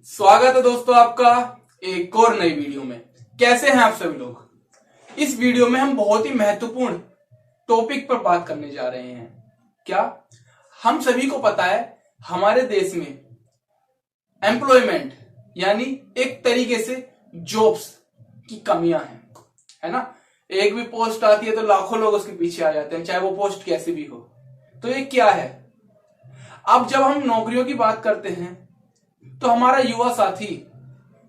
स्वागत है दोस्तों आपका एक और नई वीडियो में। कैसे हैं आप सभी लोग। इस वीडियो में हम बहुत ही महत्वपूर्ण टॉपिक पर बात करने जा रहे हैं। क्या हम सभी को पता है हमारे देश में एम्प्लॉयमेंट यानी एक तरीके से जॉब्स की कमियां हैं, है ना। एक भी पोस्ट आती है तो लाखों लोग उसके पीछे आ जाते हैं, चाहे वो पोस्ट कैसी भी हो। तो ये क्या है। अब जब हम नौकरियों की बात करते हैं तो हमारा युवा साथी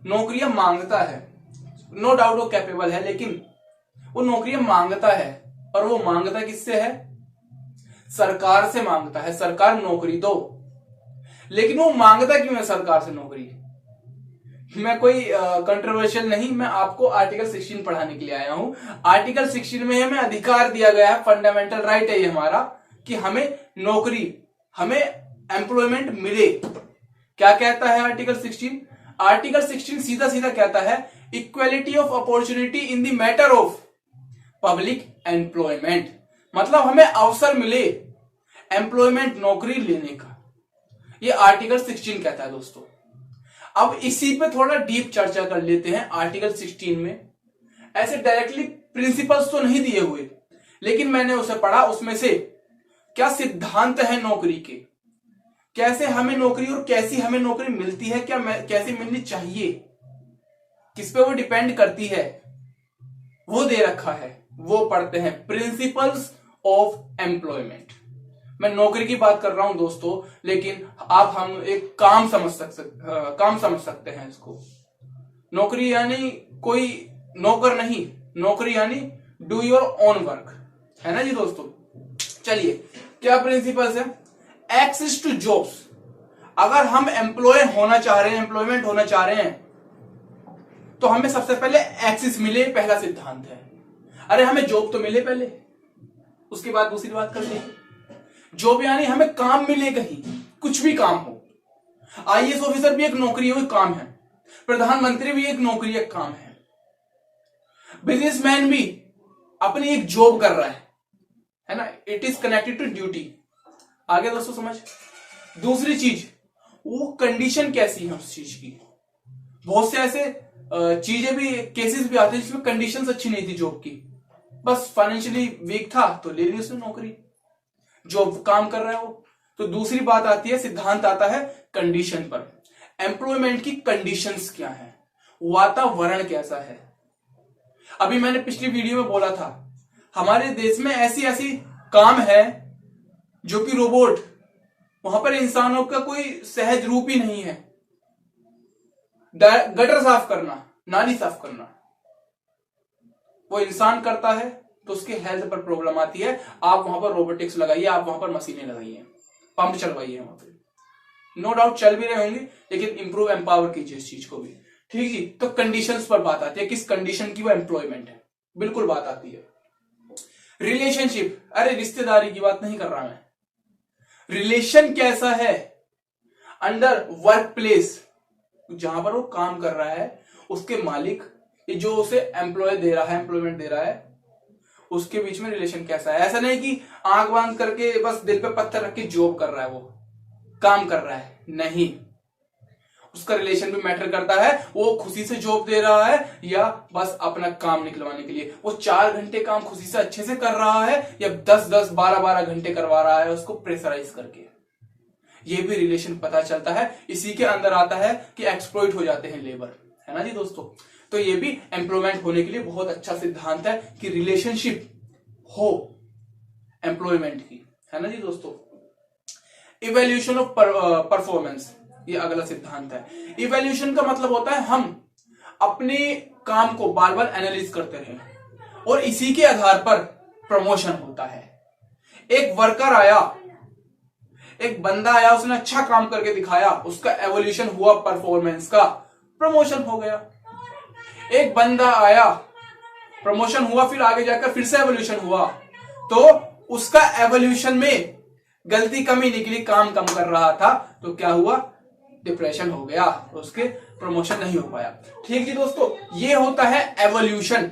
नौकरियां मांगता है। नो डाउट वो कैपेबल है, लेकिन वो नौकरियां मांगता है। और वो मांगता किससे है? सरकार से मांगता है। सरकार नौकरी दो। लेकिन वो मांगता क्यों है सरकार से नौकरी? मैं कोई कंट्रोवर्शियल नहीं, मैं आपको आर्टिकल 16 पढ़ाने के लिए आया हूं। आर्टिकल 16 में हमें अधिकार दिया गया है, फंडामेंटल राइट है ये हमारा, कि हमें नौकरी, हमें एम्प्लॉयमेंट मिले। क्या कहता है आर्टिकल 16? आर्टिकल 16 सीधा सीधा कहता है equality of opportunity in the matter of public employment. मतलब हमें अवसर मिले एम्प्लॉयमेंट, नौकरी लेने का। ये आर्टिकल 16 कहता है दोस्तों। अब इसी पे थोड़ा डीप चर्चा कर लेते हैं। आर्टिकल 16 में ऐसे डायरेक्टली प्रिंसिपल्स तो नहीं दिए हुए, लेकिन मैंने उसे पढ़ा। उसमें से क्या सिद्धांत है नौकरी के, कैसे हमें नौकरी और कैसी हमें नौकरी मिलती है, क्या कैसे मिलनी चाहिए, किस पे वो डिपेंड करती है, वो दे रखा है। वो पढ़ते हैं प्रिंसिपल्स ऑफ एम्प्लॉयमेंट। मैं नौकरी की बात कर रहा हूं दोस्तों, लेकिन हम एक काम समझ सकते हैं इसको। नौकरी यानी कोई नौकर नहीं, नौकरी यानी डू योर ओन वर्क, है ना जी दोस्तों। चलिए, क्या प्रिंसिपल्स है? Access to jobs. अगर हम एम्प्लॉय होना चाह रहे हैं, एम्प्लॉयमेंट होना चाह रहे हैं, तो हमें सबसे पहले एक्सेस मिले, पहला सिद्धांत है। अरे हमें जॉब तो मिले पहले, उसके बाद दूसरी बात करते हैं। जॉब यानी हमें काम मिले, कहीं कुछ भी काम हो। आईएएस ऑफिसर भी एक नौकरी है, काम है। प्रधानमंत्री भी एक नौकरी, एक काम है। बिजनेसमैन भी अपनी एक जॉब कर रहा है ना। It is connected to duty. आगे दोस्तों समझ। दूसरी चीज, वो कंडीशन कैसी है उस चीज की। बहुत से ऐसे चीजें भी, केसेस भी आते हैं जिसमें कंडीशंस अच्छी नहीं थी जॉब की। बस फाइनेंशियली वीक था तो ले ली उसने नौकरी, जॉब काम कर रहा है वो। तो दूसरी बात आती है, सिद्धांत आता है कंडीशन पर। एम्प्लॉयमेंट की कंडीशंस क्या है, वातावरण कैसा है। अभी मैंने पिछली वीडियो में बोला था हमारे देश में ऐसी ऐसी काम है जो कि रोबोट, वहां पर इंसानों का कोई सहज रूप ही नहीं है। गटर साफ करना, नाली साफ करना, वो इंसान करता है तो उसके हेल्थ पर प्रॉब्लम आती है। आप वहां पर रोबोटिक्स लगाइए, आप वहां पर मशीनें लगाइए, पंप चलवाइए वहां पे। नो डाउट चल भी रहे होंगे, लेकिन इंप्रूव एम्पावर कीजिए इस चीज को भी। ठीक जी। तो कंडीशंस पर बात आती है, किस कंडीशन की वो एम्प्लॉयमेंट है, बिल्कुल बात आती है। रिलेशनशिप, अरे रिश्तेदारी की बात नहीं कर रहा मैं। रिलेशन कैसा है अंडर वर्क प्लेस, जहां पर वो काम कर रहा है, उसके मालिक, ये जो उसे एम्प्लॉय दे रहा है, एम्प्लॉयमेंट दे रहा है, उसके बीच में रिलेशन कैसा है। ऐसा नहीं कि आंख बांध करके बस दिल पे पत्थर रख के जॉब कर रहा है, वो काम कर रहा है, नहीं। उसका रिलेशन भी मैटर करता है। वो खुशी से जॉब दे रहा है या बस अपना काम निकलवाने के लिए। वो 4 घंटे काम खुशी से अच्छे से कर रहा है या 10-10, 12-12 घंटे करवा रहा है उसको प्रेशराइज करके। ये भी रिलेशन पता चलता है। इसी के अंदर आता है कि एक्सप्लॉइट हो जाते हैं लेबर, है ना जी दोस्तों। तो ये भी एम्प्लॉयमेंट होने के लिए बहुत अच्छा सिद्धांत है कि रिलेशनशिप हो एम्प्लॉयमेंट की, है ना जी दोस्तों। इवैल्यूएशन ऑफ परफॉर्मेंस, ये अगला सिद्धांत है। इवैल्यूएशन का मतलब होता है हम अपने काम को बार बार एनालिसिस करते रहें और इसी के आधार पर प्रमोशन होता है। एक वर्कर आया, एक बंदा आया, उसने अच्छा काम करके दिखाया, उसका एवोल्यूशन हुआ, परफॉर्मेंस का प्रमोशन हो गया। एक बंदा आया, प्रमोशन हुआ, फिर आगे जाकर फिर से एवोल्यूशन हुआ, तो उसका एवोल्यूशन में गलती कमी निकली, काम कम कर रहा था तो क्या हुआ, डिप्रेशन हो गया, उसके प्रमोशन नहीं हो पाया। ठीक जी दोस्तों, ये होता है एवोल्यूशन।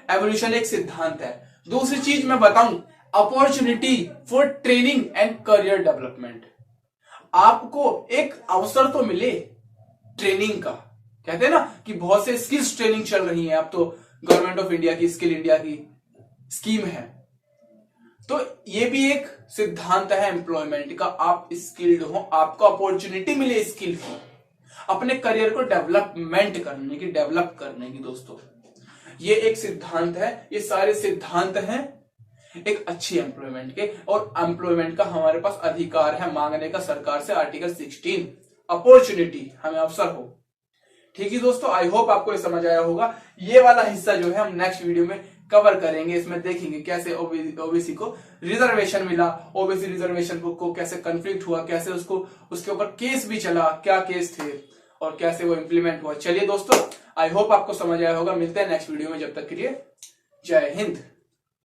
एवोल्यूशन एक सिद्धांत है। दूसरी चीज मैं बताऊं, opportunity for training and career development. आपको एक अवसर तो मिले ट्रेनिंग का, कहते हैं ना कि बहुत से स्किल्स ट्रेनिंग चल रही है, अब तो गवर्नमेंट ऑफ इंडिया की स्किल इंडिया की स्कीम है। तो ये भी एक सिद्धांत है एम्प्लॉयमेंट का, आप स्किल्ड हो, आपको अपॉर्चुनिटी मिले स्किल की, अपने करियर को डेवलप करने की दोस्तों, ये एक सिद्धांत है। ये सारे सिद्धांत हैं एक अच्छी एम्प्लॉयमेंट के, और एम्प्लॉयमेंट का हमारे पास अधिकार है मांगने का सरकार से, आर्टिकल 16 अपॉर्चुनिटी, हमें अवसर हो। ठीक है दोस्तों, आई होप आपको ये समझ आया होगा। ये वाला हिस्सा जो है हम नेक्स्ट वीडियो में कवर करेंगे, इसमें देखेंगे कैसे ओबीसी को रिजर्वेशन मिला, ओबीसी रिजर्वेशन को कैसे कन्फ्लिक्ट हुआ, कैसे उसके ऊपर केस भी चला, क्या केस थे और कैसे वो इंप्लीमेंट हुआ। चलिए दोस्तों, आई होप आपको समझ आया होगा। मिलते हैं नेक्स्ट वीडियो में, जब तक के लिए जय हिंद।